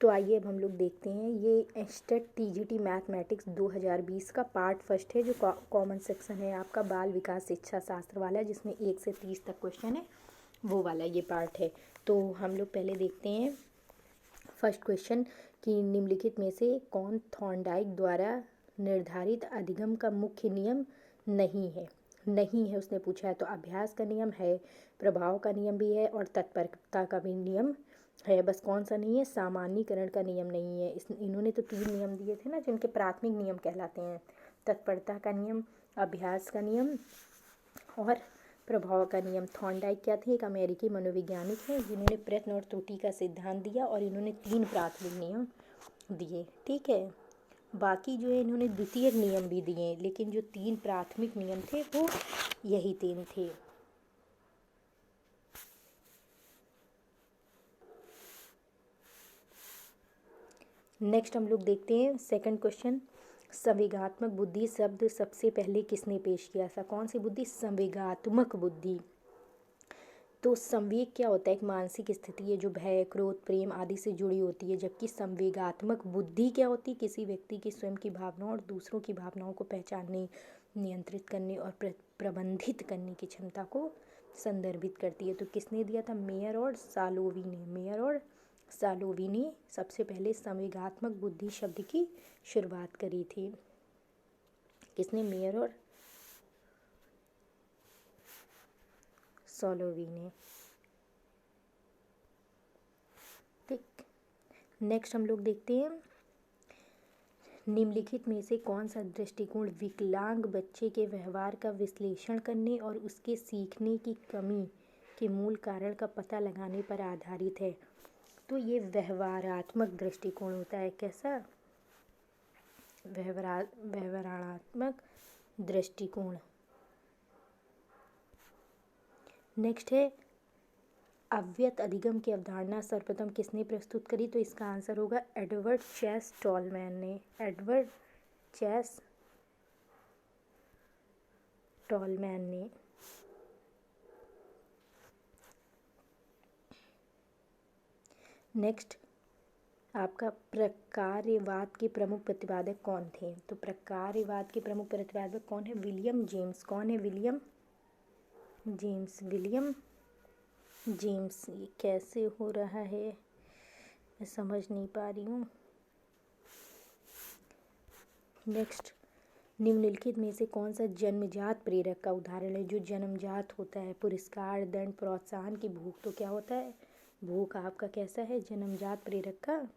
तो आइए अब हम लोग देखते हैं, ये स्टेट टीजीटी मैथमेटिक्स 2020 का पार्ट फर्स्ट है, जो कॉमन सेक्शन है आपका बाल विकास शिक्षा शास्त्र वाला, जिसमें 1 से 30 तक क्वेश्चन है, वो वाला ये पार्ट है। तो हम लोग पहले देखते हैं फर्स्ट क्वेश्चन कि निम्नलिखित में से कौन थॉर्नडाइक द्वारा निर्धारित अधिगम का मुख्य नियम नहीं है। नहीं है उसने पूछा है, तो अभ्यास का नियम है, प्रभाव का नियम भी है और तत्परता का भी नियम है। बस कौन सा नहीं है, सामान्यीकरण का नियम नहीं है। इन्होंने तो 3 नियम दिए थे ना, जिनके प्राथमिक नियम कहलाते हैं, तत्परता का नियम, अभ्यास का नियम और प्रभाव का नियम। थॉर्नडाइक क्या थे, एक अमेरिकी मनोवैज्ञानिक हैं, जिन्होंने प्रश्न और त्रुटि का सिद्धांत दिया और इन्होंने 3 प्राथमिक नियम दिए। ठीक है, बाकी जो है इन्होंने द्वितीय नियम भी दिए, लेकिन जो 3 प्राथमिक नियम थे वो यही 3 थे। नेक्स्ट हम लोग देखते हैं सेकंड क्वेश्चन, संवेगात्मक बुद्धि शब्द सबसे पहले किसने पेश किया था। कौन सी बुद्धि, संवेगात्मक बुद्धि। तो संवेग क्या होता है, एक मानसिक स्थिति है जो भय, क्रोध, प्रेम आदि से जुड़ी होती है, जबकि संवेगात्मक बुद्धि क्या होती है, किसी व्यक्ति की स्वयं की भावनाओं और दूसरों की भावनाओं को पहचानने, नियंत्रित करने और प्रबंधित करने की क्षमता को संदर्भित करती है। तो किसने दिया था, मेयर और सालोवी ने। मेयर और सालोवी ने सबसे पहले संवेगात्मक बुद्धि शब्द की शुरुआत करी थी। किसने, मेयर और सालोवी ने। ठीक, नेक्स्ट हम लोग देखते हैं, निम्नलिखित में से कौन सा दृष्टिकोण विकलांग बच्चे के व्यवहार का विश्लेषण करने और उसके सीखने की कमी के मूल कारण का पता लगाने पर आधारित है। तो ये व्यवहारात्मक दृष्टिकोण होता है। कैसा, व्यवहारात्मक दृष्टिकोण। नेक्स्ट है, अव्यक्त अधिगम की अवधारणा सर्वप्रथम किसने प्रस्तुत करी। तो इसका आंसर होगा एडवर्ड चेस टॉलमैन ने। एडवर्ड चेस टॉलमैन ने। नेक्स्ट आपका प्रकार्यवाद के प्रमुख प्रतिपादक कौन थे। तो प्रकार्यवाद के प्रमुख प्रतिपादक कौन है, विलियम जेम्स। कौन है, विलियम जेम्स। William James. ये कैसे हो रहा है, मैं समझ नहीं पा रही हूँ। नेक्स्ट, निम्नलिखित में से कौन सा जन्मजात प्रेरक का उदाहरण है। जो जन्मजात होता है, पुरस्कार, दंड, प्रोत्साहन की भूख। तो क्या होता है, भूख आपका कैसा है, जन्मजात प्रेरक का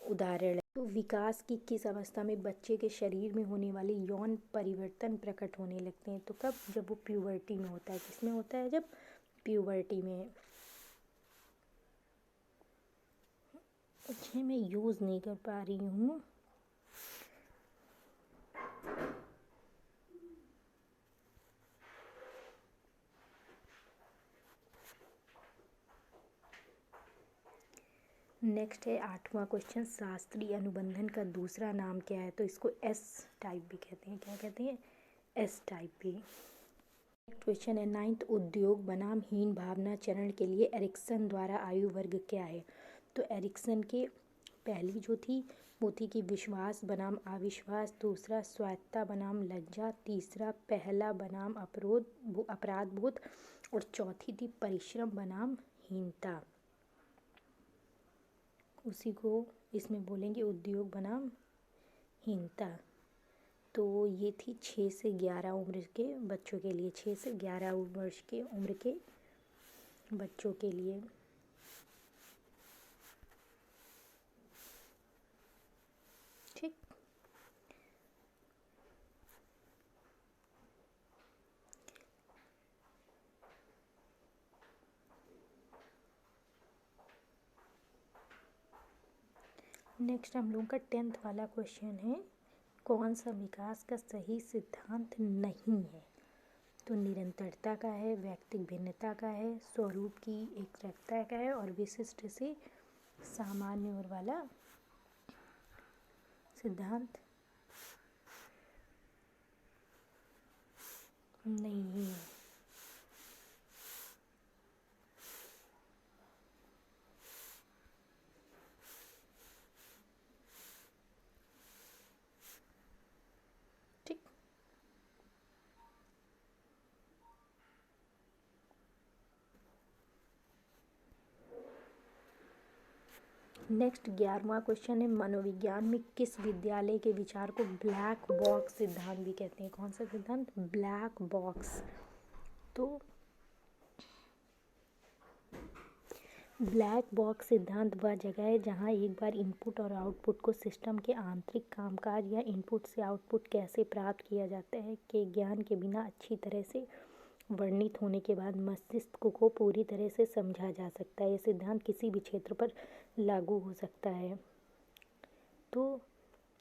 उदाहरण है। तो विकास की किस अवस्था में बच्चे के शरीर में होने वाले यौन परिवर्तन प्रकट होने लगते हैं। तो कब, जब वो प्यूबर्टी में होता है। किसमें होता है, जब प्यूबर्टी में। अच्छा, मैं यूज़ नहीं कर पा रही हूँ। नेक्स्ट है 8वां क्वेश्चन, शास्त्रीय अनुबंधन का दूसरा नाम क्या है। तो इसको एस टाइप भी कहते हैं। क्या कहते हैं, एस टाइप भी। नेक्स्ट क्वेश्चन है 9th, उद्योग बनाम हीन भावना चरण के लिए एरिक्सन द्वारा आयु वर्ग क्या है। तो एरिक्सन के पहली जो थी वो थी कि विश्वास बनाम अविश्वास, दूसरा स्वायत्तता बनाम लज्जा, तीसरा पहला बनाम अपराध बोध और चौथी थी परिश्रम बनाम हीनता। उसी को इसमें बोलेंगे उद्योग बनाम हीनता। तो ये थी 6 से 11 उम्र के बच्चों के लिए, 6 से 11 वर्ष के उम्र के बच्चों के लिए। ठीक, नेक्स्ट हम लोगों का 10th वाला क्वेश्चन है, कौन सा विकास का सही सिद्धांत नहीं है। तो निरंतरता का है, व्यक्तिक भिन्नता का है, स्वरूप की एकरसता का है और विशिष्ट से सामान्य और वाला सिद्धांत नहीं है। नेक्स्ट 11वां क्वेश्चन है, मनोविज्ञान में किस विद्यालय के विचार को ब्लैक बॉक्स सिद्धांत भी कहते हैं? कौन सा सिद्धांत? Black box. तो ब्लैक बॉक्स सिद्धांत वह जगह है जहां एक बार इनपुट और आउटपुट को सिस्टम के आंतरिक कामकाज या इनपुट से आउटपुट कैसे प्राप्त किया जाता है के ज्ञान के बिना अच्छी तरह से वर्णित होने के बाद मस्तिष्क को पूरी तरह से समझा जा सकता है। यह सिद्धांत किसी भी क्षेत्र पर लागू हो सकता है। तो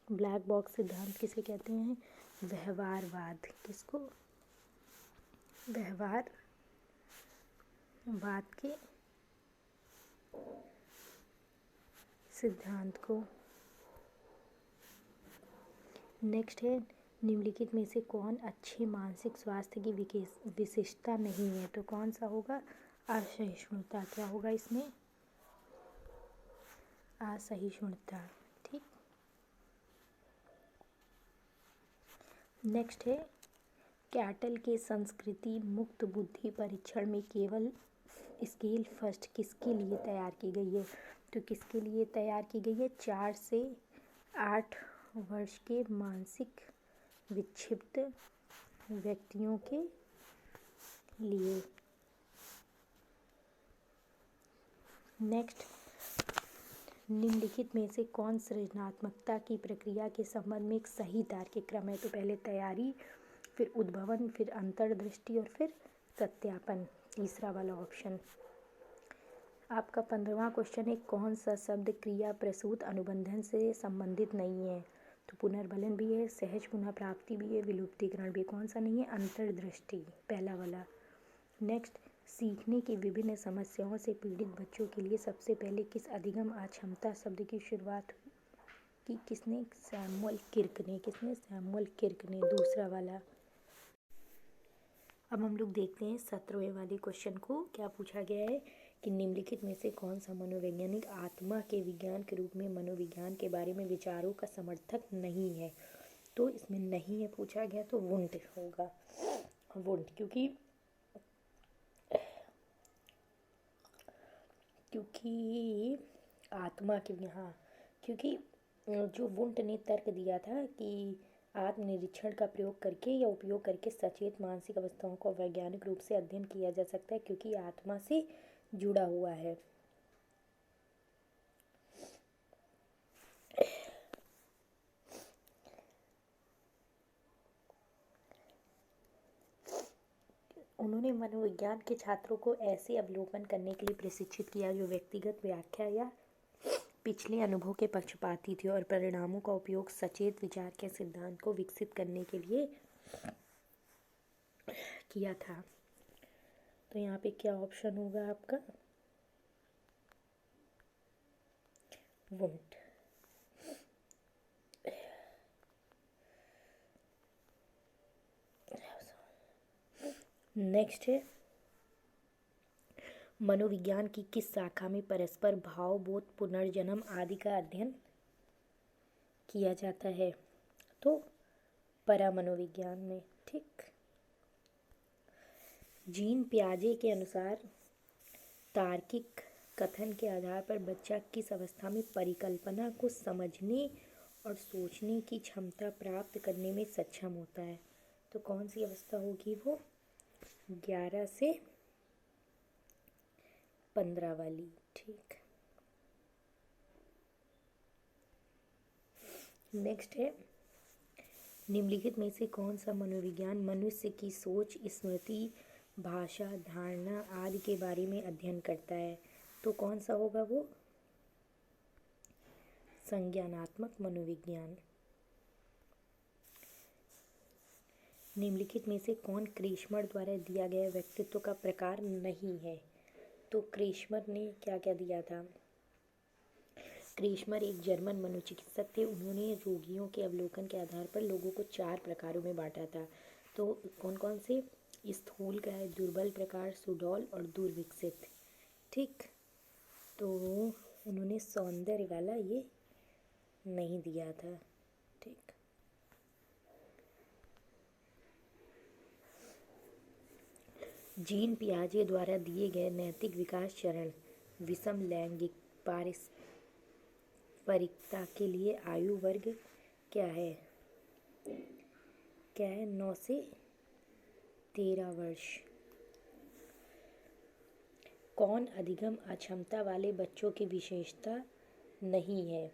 ब्लैक बॉक्स सिद्धांत किसे कहते हैं? व्यवहारवाद। किसको? व्यवहारवाद के सिद्धांत को। नेक्स्ट है, निम्नलिखित में से कौन अच्छे मानसिक स्वास्थ्य की विशेषता नहीं है? तो कौन सा होगा? असहिष्णुता। क्या होगा इसमें? असहिष्णुता। ठीक। नेक्स्ट है, कैटल के संस्कृति मुक्त बुद्धि परीक्षण में केवल स्केल फर्स्ट किसके लिए तैयार की गई है? तो किसके लिए तैयार की गई है? 4 से 8 वर्ष के मानसिक विक्षिप्त व्यक्तियों के लिए। नेक्स्ट, निम्नलिखित में से कौन सृजनात्मकता की प्रक्रिया के संबंध में एक सही तार्किक क्रम है? तो पहले तैयारी, फिर उद्भवन, फिर अंतर्दृष्टि और फिर सत्यापन। तीसरा वाला ऑप्शन। आपका 15वां क्वेश्चन है, कौन सा शब्द क्रिया प्रसूत अनुबंधन से संबंधित नहीं है? तो पुनर्बलन भी है, सहज पुनः प्राप्ति भी है, विलुप्तीकरण भी। कौन सा नहीं है? अंतर्दृष्टि, पहला वाला। नेक्स्ट, सीखने की विभिन्न समस्याओं से पीड़ित बच्चों के लिए सबसे पहले किस अधिगम अक्षमता शब्द की शुरुआत की? किसने? सैमुअल किर्क ने। किसने? सैमुअल किर्क ने। दूसरा वाला। अब हम लोग देखते हैं 17वें वाले क्वेश्चन को। क्या पूछा गया है कि निम्नलिखित में से कौन सा मनोवैज्ञानिक आत्मा के विज्ञान के रूप में मनोविज्ञान के बारे में विचारों का समर्थक नहीं है? तो इसमें नहीं है पूछा गया, तो वुंट होगा। वुंट, क्योंकि आत्मा के, हाँ, क्योंकि जो वुंट ने तर्क दिया था कि आत्मनिरीक्षण का प्रयोग करके या उपयोग करके सचेत मानसिक अवस्थाओं को वैज्ञानिक रूप से अध्ययन किया जा सकता है क्योंकि आत्मा से जुड़ा हुआ है। उन्होंने मनोविज्ञान के छात्रों को ऐसे अवलोकन करने के लिए प्रशिक्षित किया जो व्यक्तिगत व्याख्या या पिछले अनुभव के पक्षपाती थे और परिणामों का उपयोग सचेत विचार के सिद्धांत को विकसित करने के लिए किया था। तो यहाँ पे क्या ऑप्शन होगा आपका? वुंट। नेक्स्ट है, मनोविज्ञान की किस शाखा में परस्पर भाव, बोध, पुनर्जन्म आदि का अध्ययन किया जाता है? तो परामनोविज्ञान में। ठीक। जीन पियाजे के अनुसार तार्किक कथन के आधार पर बच्चा किस अवस्था में परिकल्पना को समझने और सोचने की क्षमता प्राप्त करने में सक्षम होता है? तो कौन सी अवस्था होगी वो? 11 से 15 वाली। ठीक। नेक्स्ट है, निम्नलिखित में से कौन सा मनोविज्ञान मनुष्य की सोच, स्मृति, भाषा, धारणा आदि के बारे में अध्ययन करता है? तो कौन सा होगा वो? संज्ञानात्मक मनोविज्ञान। निम्नलिखित में से कौन क्रेशमर द्वारा दिया गया व्यक्तित्व का प्रकार नहीं है? तो क्रेशमर ने क्या क्या दिया था? क्रेशमर एक जर्मन मनोचिकित्सक थे। उन्होंने रोगियों के अवलोकन के आधार पर लोगों को 4 प्रकारों में बांटा था। तो कौन कौन से? स्थूल का है, दुर्बल प्रकार, सुडौल और दुर्विकसित। ठीक। तो उन्होंने सौंदर्य वाला ये नहीं दिया था। ठीक। जीन पियाजे द्वारा दिए गए नैतिक विकास चरण विषम लैंगिक परिपक्वता के लिए आयु वर्ग क्या है? 9 से 13 वर्ष। कौन अधिगम अक्षमता वाले बच्चों की विशेषता नहीं है?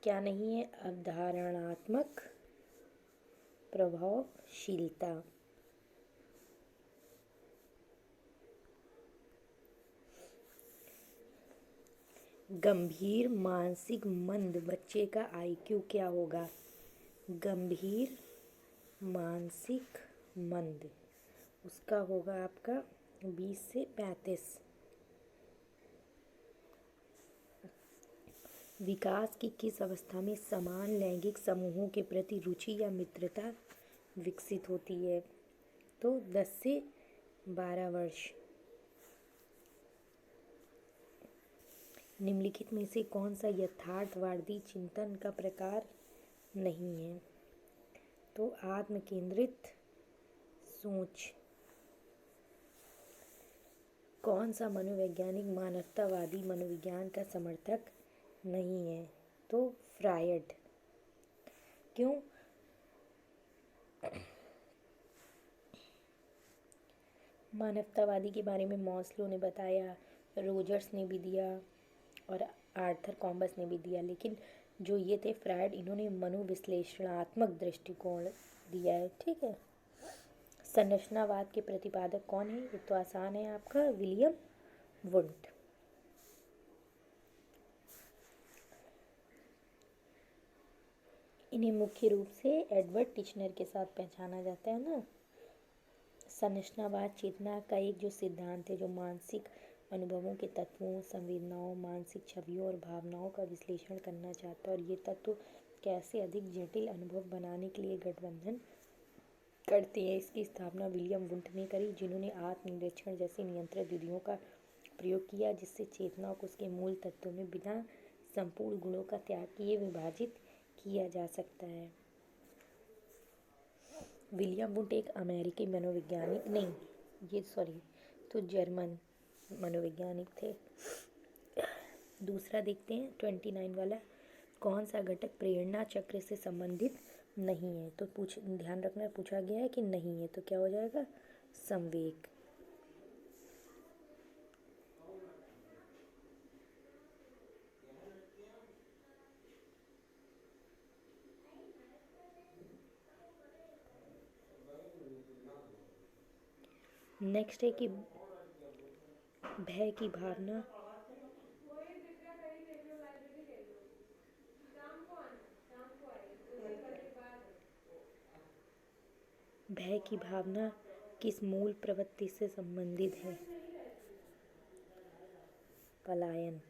क्या नहीं है? अवधारणात्मक प्रभावशीलता। गंभीर मानसिक मंद बच्चे का आईक्यू क्या होगा? गंभीर मानसिक मंद, उसका होगा आपका 20 से 35। विकास की किस अवस्था में समान लैंगिक समूहों के प्रति रुचि या मित्रता विकसित होती है? तो 10 से 12 वर्ष। निम्नलिखित में से कौन सा यथार्थवादी चिंतन का प्रकार नहीं है? तो आत्म केंद्रित सोच। कौन सा मनोवैज्ञानिक मानवतावादी मनोविज्ञान का समर्थक नहीं है? तो फ्रायड। क्यों? मानवतावादी के बारे में मॉस्लो ने बताया, रोजर्स ने भी दिया और आर्थर कॉम्बस ने भी दिया, लेकिन जो ये थे फ्रायड, इन्होंने मनोविश्लेषणात्मक दृष्टिकोण दिया है। ठीक है। संरचनावाद के प्रतिपादक कौन है? ये तो आसान है आपका, विलियम वुंट। इन्हें मुख्य रूप से एडवर्ड टिचनर के साथ पहचाना जाता है ना। संरचनावाद चेतना का एक जो सिद्धांत है जो मानसिक अनुभवों के तत्वों, संवेदनाओं, मानसिक छवियों और भावनाओं का विश्लेषण करना चाहता है और ये तत्व कैसे अधिक जटिल अनुभव बनाने के लिए गठबंधन करते हैं। इसकी स्थापना विलियम वुंट ने करी, जिन्होंने आत्मनिरीक्षण जैसी नियंत्रित विधियों का प्रयोग किया, जिससे चेतना को उसके मूल तत्वों में बिना संपूर्ण गुणों का त्याग किए विभाजित किया जा सकता है। विलियम वुंट एक अमेरिकी मनोवैज्ञानिक तो जर्मन मनोवैज्ञानिक थे। दूसरा देखते हैं 29 वाला, कौन सा घटक प्रेरणा चक्र से संबंधित नहीं है? तो ध्यान रखना, पूछा गया है कि नहीं है, तो क्या हो जाएगा? संवेग। नेक्स्ट है कि भय की भावना किस मूल प्रवृत्ति से संबंधित है? पलायन।